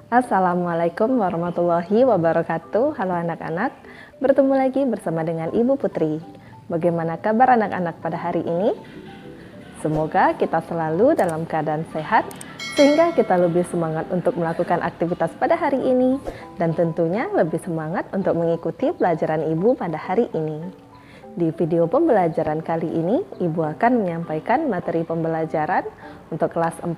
Assalamualaikum warahmatullahi wabarakatuh. Halo anak-anak, bertemu lagi bersama dengan Ibu Putri. Bagaimana kabar anak-anak pada hari ini? Semoga kita selalu dalam keadaan sehat, sehingga kita lebih semangat untuk melakukan aktivitas pada hari ini, dan tentunya lebih semangat untuk mengikuti pelajaran Ibu pada hari ini. Di video pembelajaran kali ini, Ibu akan menyampaikan materi pembelajaran untuk kelas 4,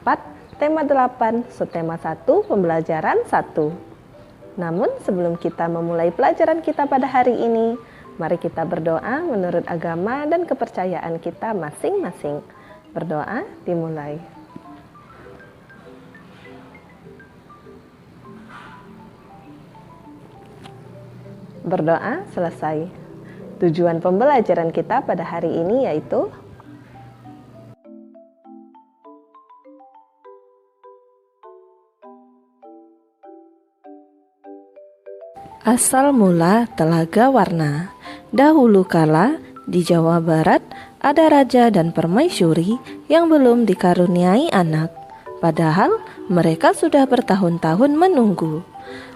tema 8, subtema 1, pembelajaran 1. Namun sebelum kita memulai pelajaran kita pada hari ini, mari kita berdoa menurut agama dan kepercayaan kita masing-masing. Berdoa dimulai. Berdoa selesai. Tujuan pembelajaran kita pada hari ini yaitu asal mula Telaga Warna. Dahulu kala di Jawa Barat ada raja dan permaisuri yang belum dikaruniai anak. Padahal mereka sudah bertahun-tahun menunggu.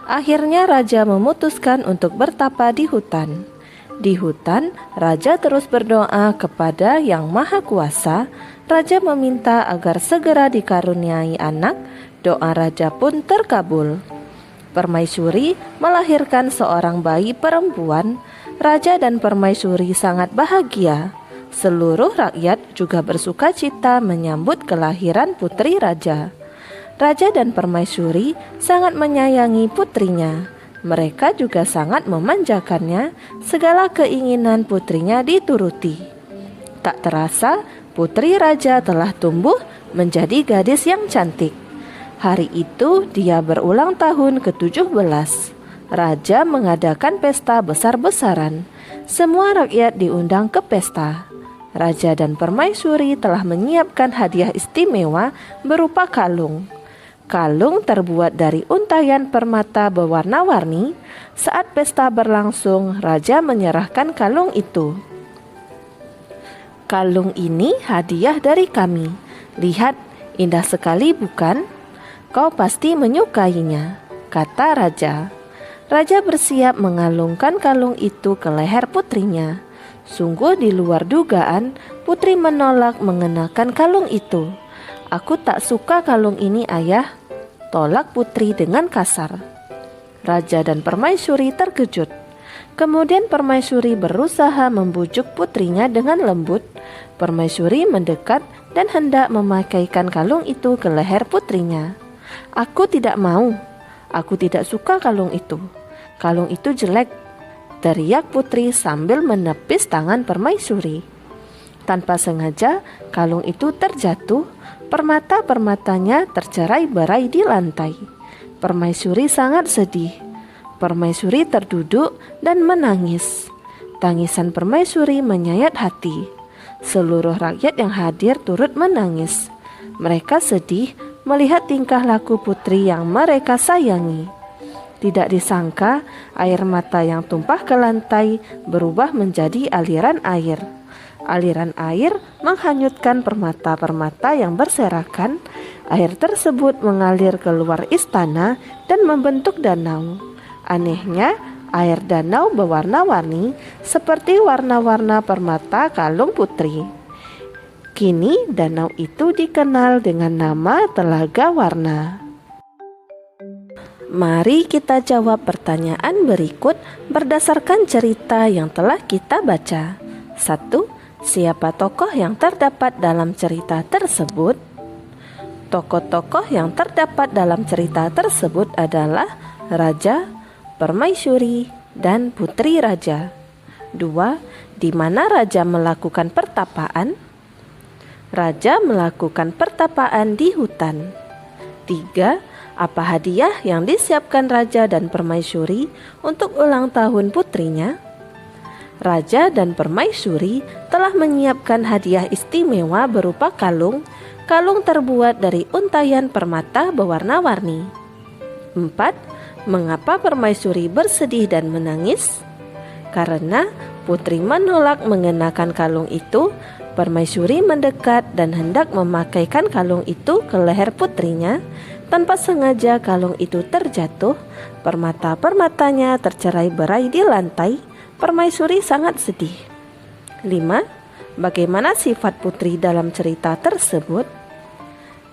Akhirnya raja memutuskan untuk bertapa di hutan. Di hutan, raja terus berdoa kepada Yang Maha Kuasa. Raja meminta agar segera dikaruniai anak. Doa raja pun terkabul. Permaisuri melahirkan seorang bayi perempuan. Raja dan permaisuri sangat bahagia. Seluruh rakyat juga bersuka cita menyambut kelahiran putri raja. Raja dan permaisuri sangat menyayangi putrinya. Mereka juga sangat memanjakannya, segala keinginan putrinya dituruti. Tak terasa, putri raja telah tumbuh menjadi gadis yang cantik. Hari itu dia berulang tahun ke-17. Raja mengadakan pesta besar-besaran. Semua rakyat diundang ke pesta. Raja dan permaisuri telah menyiapkan hadiah istimewa berupa kalung. Kalung terbuat dari untayan permata berwarna-warni. Saat pesta berlangsung, raja menyerahkan kalung itu. Kalung ini hadiah dari kami. Lihat, indah sekali bukan? Kau pasti menyukainya, kata raja. Raja bersiap mengalungkan kalung itu ke leher putrinya. Sungguh di luar dugaan, putri menolak mengenakan kalung itu. Aku tak suka kalung ini, ayah, tolak putri dengan kasar. Raja dan permaisuri terkejut. Kemudian permaisuri berusaha membujuk putrinya dengan lembut. Permaisuri mendekat dan hendak memakaikan kalung itu ke leher putrinya. Aku tidak mau. Aku tidak suka kalung itu. Kalung itu jelek, teriak putri sambil menepis tangan permaisuri. Tanpa sengaja, kalung itu terjatuh. Permata-permatanya tercerai-berai di lantai. Permaisuri sangat sedih. Permaisuri terduduk dan menangis. Tangisan permaisuri menyayat hati. Seluruh rakyat yang hadir turut menangis. Mereka sedih melihat tingkah laku putri yang mereka sayangi. Tidak disangka, air mata yang tumpah ke lantai berubah menjadi aliran air. Aliran air menghanyutkan permata-permata yang berserakan. Air tersebut mengalir keluar istana dan membentuk danau. Anehnya, air danau berwarna-warni seperti warna-warna permata kalung putri. Kini danau itu dikenal dengan nama Telaga Warna. Mari kita jawab pertanyaan berikut berdasarkan cerita yang telah kita baca. 1. Siapa tokoh yang terdapat dalam cerita tersebut? Tokoh-tokoh yang terdapat dalam cerita tersebut adalah raja, permaisuri, dan putri raja. 2. Di mana raja melakukan pertapaan? Raja melakukan pertapaan di hutan. 3. Apa hadiah yang disiapkan raja dan permaisuri untuk ulang tahun putrinya? Raja dan permaisuri telah menyiapkan hadiah istimewa berupa kalung. Kalung terbuat dari untayan permata berwarna-warni. 4. Mengapa permaisuri bersedih dan menangis? Karena putri menolak mengenakan kalung itu. Permaisuri mendekat dan hendak memakaikan kalung itu ke leher putrinya. Tanpa sengaja kalung itu terjatuh, permata-permatanya tercerai-berai di lantai. Permaisuri sangat sedih. 5. Bagaimana sifat putri dalam cerita tersebut?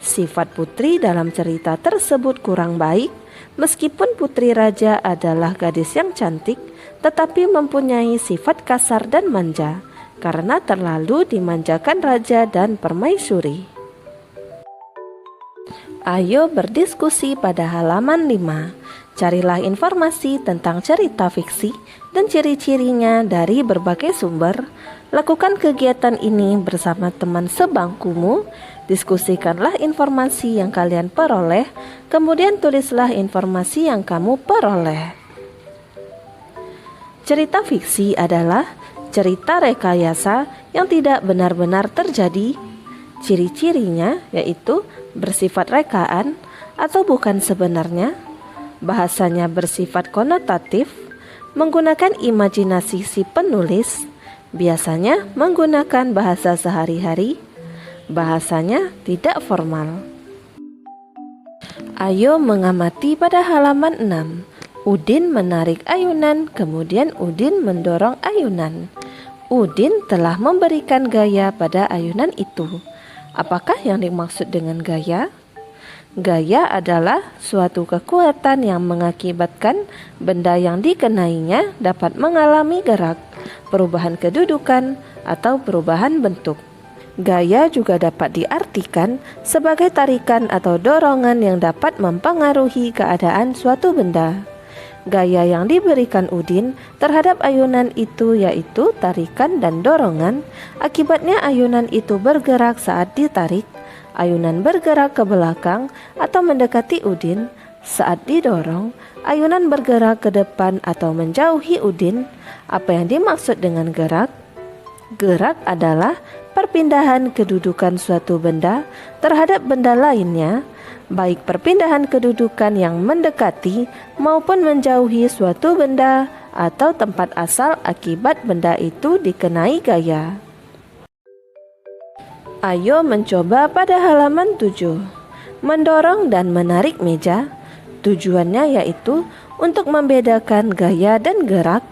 Sifat putri dalam cerita tersebut kurang baik. Meskipun putri raja adalah gadis yang cantik, tetapi mempunyai sifat kasar dan manja karena terlalu dimanjakan raja dan permaisuri. Ayo berdiskusi pada halaman 5. Carilah informasi tentang cerita fiksi dan ciri-cirinya dari berbagai sumber. Lakukan kegiatan ini bersama teman sebangkumu. Diskusikanlah informasi yang kalian peroleh, kemudian tulislah informasi yang kamu peroleh. Cerita fiksi adalah cerita rekayasa yang tidak benar-benar terjadi. Ciri-cirinya yaitu bersifat rekaan atau bukan sebenarnya, bahasanya bersifat konotatif, menggunakan imajinasi si penulis, biasanya menggunakan bahasa sehari-hari, bahasanya tidak formal. Ayo mengamati pada halaman 6. Udin menarik ayunan, kemudian Udin mendorong ayunan. Udin telah memberikan gaya pada ayunan itu. Apakah yang dimaksud dengan gaya? Gaya adalah suatu kekuatan yang mengakibatkan benda yang dikenainya dapat mengalami gerak, perubahan kedudukan, atau perubahan bentuk. Gaya juga dapat diartikan sebagai tarikan atau dorongan yang dapat mempengaruhi keadaan suatu benda. Gaya yang diberikan Udin terhadap ayunan itu yaitu tarikan dan dorongan. Akibatnya ayunan itu bergerak saat ditarik, ayunan bergerak ke belakang atau mendekati Udin. Saat didorong, ayunan bergerak ke depan atau menjauhi Udin. Apa yang dimaksud dengan gerak? Gerak adalah perpindahan kedudukan suatu benda terhadap benda lainnya, baik perpindahan kedudukan yang mendekati maupun menjauhi suatu benda atau tempat asal akibat benda itu dikenai gaya. Ayo mencoba pada halaman 7. Mendorong dan menarik meja. Tujuannya yaitu untuk membedakan gaya dan gerak.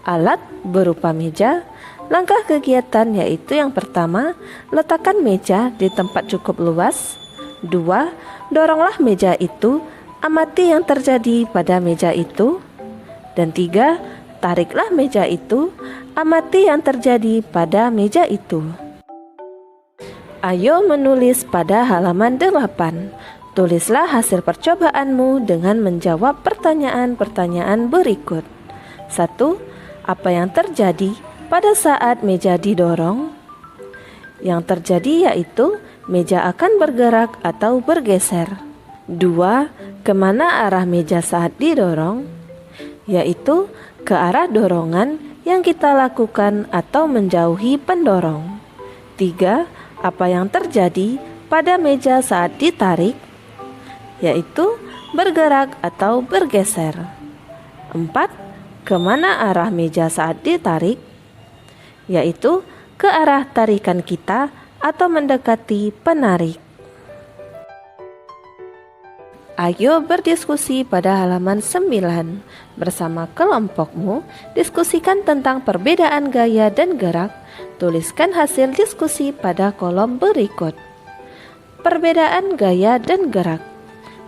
Alat berupa meja. Langkah kegiatan yaitu yang pertama, letakkan meja di tempat cukup luas. 2. Doronglah meja itu, amati yang terjadi pada meja itu. Dan 3. Tariklah meja itu, amati yang terjadi pada meja itu. Ayo menulis pada halaman 8. Tulislah hasil percobaanmu dengan menjawab pertanyaan-pertanyaan berikut. 1. Apa yang terjadi pada saat meja didorong? Yang terjadi yaitu meja akan bergerak atau bergeser. 2. Kemana arah meja saat didorong? Yaitu ke arah dorongan yang kita lakukan atau menjauhi pendorong. 3. Apa yang terjadi pada meja saat ditarik? Yaitu bergerak atau bergeser. 4. Kemana arah meja saat ditarik? Yaitu ke arah tarikan kita atau mendekati penarik. Ayo berdiskusi pada halaman 9. Bersama kelompokmu, diskusikan tentang perbedaan gaya dan gerak. Tuliskan hasil diskusi pada kolom berikut. Perbedaan gaya dan gerak.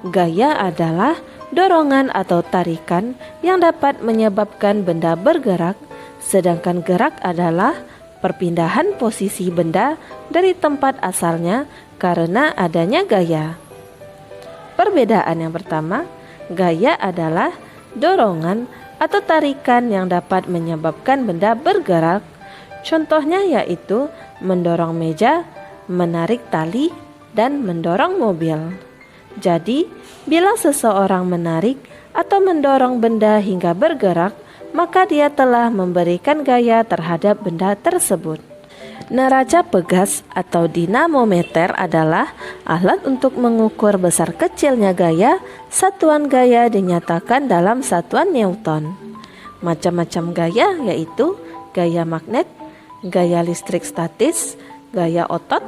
Gaya adalah dorongan atau tarikan yang dapat menyebabkan benda bergerak, sedangkan gerak adalah perpindahan posisi benda dari tempat asalnya karena adanya gaya. Perbedaan yang pertama, gaya adalah dorongan atau tarikan yang dapat menyebabkan benda bergerak. Contohnya yaitu mendorong meja, menarik tali, dan mendorong mobil. Jadi, bila seseorang menarik atau mendorong benda hingga bergerak, maka dia telah memberikan gaya terhadap benda tersebut. Neraca pegas atau dinamometer adalah alat untuk mengukur besar kecilnya gaya. Satuan gaya dinyatakan dalam satuan Newton. Macam-macam gaya yaitu gaya magnet, gaya listrik statis, gaya otot,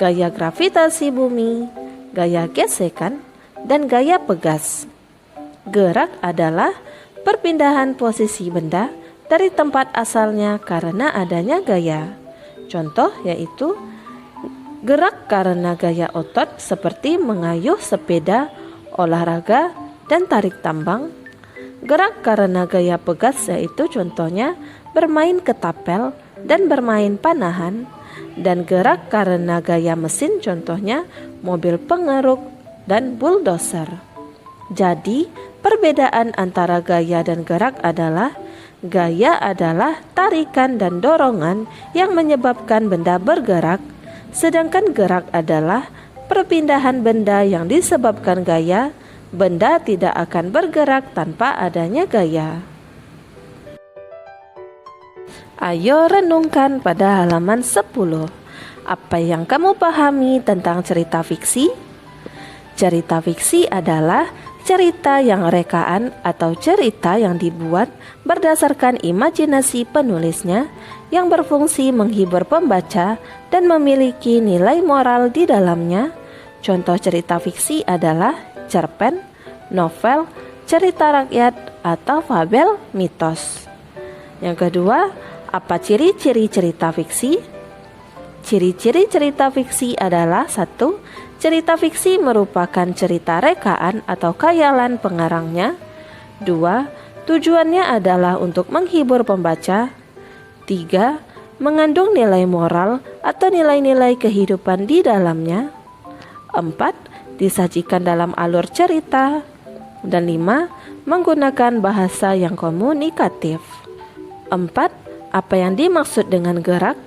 gaya gravitasi bumi, gaya gesekan, dan gaya pegas. Gerak adalah perpindahan posisi benda dari tempat asalnya karena adanya gaya. Contoh yaitu gerak karena gaya otot seperti mengayuh sepeda, olahraga, dan tarik tambang. Gerak karena gaya pegas yaitu contohnya bermain ketapel dan bermain panahan. Dan gerak karena gaya mesin contohnya mobil pengeruk dan bulldozer. Jadi, perbedaan antara gaya dan gerak adalah gaya adalah tarikan dan dorongan yang menyebabkan benda bergerak, sedangkan gerak adalah perpindahan benda yang disebabkan gaya. Benda tidak akan bergerak tanpa adanya gaya. Ayo renungkan pada halaman 10. Apa yang kamu pahami tentang cerita fiksi? Cerita fiksi adalah cerita yang rekaan atau cerita yang dibuat berdasarkan imajinasi penulisnya yang berfungsi menghibur pembaca dan memiliki nilai moral di dalamnya. Contoh cerita fiksi adalah cerpen, novel, cerita rakyat, atau fabel mitos. Yang kedua, apa ciri-ciri cerita fiksi? Ciri-ciri cerita fiksi adalah 1. Cerita fiksi merupakan cerita rekaan atau khayalan pengarangnya. 2. Tujuannya adalah untuk menghibur pembaca. 3. Mengandung nilai moral atau nilai-nilai kehidupan di dalamnya. 4. Disajikan dalam alur cerita. Dan 5. Menggunakan bahasa yang komunikatif. 4. Apa yang dimaksud dengan gerak?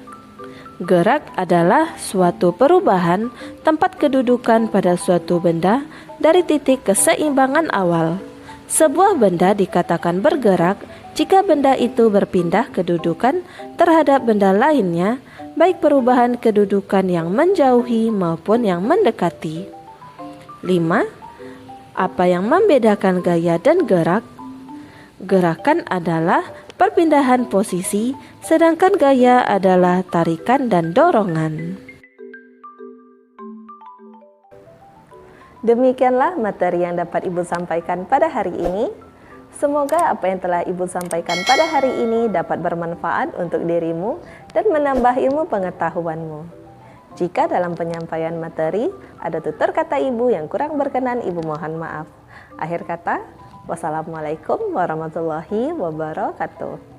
Gerak adalah suatu perubahan tempat kedudukan pada suatu benda dari titik keseimbangan awal. Sebuah benda dikatakan bergerak jika benda itu berpindah kedudukan terhadap benda lainnya, baik perubahan kedudukan yang menjauhi maupun yang mendekati. 5. Apa yang membedakan gaya dan gerak? Gerakan adalah perpindahan posisi, sedangkan gaya adalah tarikan dan dorongan. Demikianlah materi yang dapat Ibu sampaikan pada hari ini. Semoga apa yang telah Ibu sampaikan pada hari ini dapat bermanfaat untuk dirimu dan menambah ilmu pengetahuanmu. Jika dalam penyampaian materi ada tutur kata Ibu yang kurang berkenan, Ibu mohon maaf. Akhir kata, wassalamualaikum warahmatullahi wabarakatuh.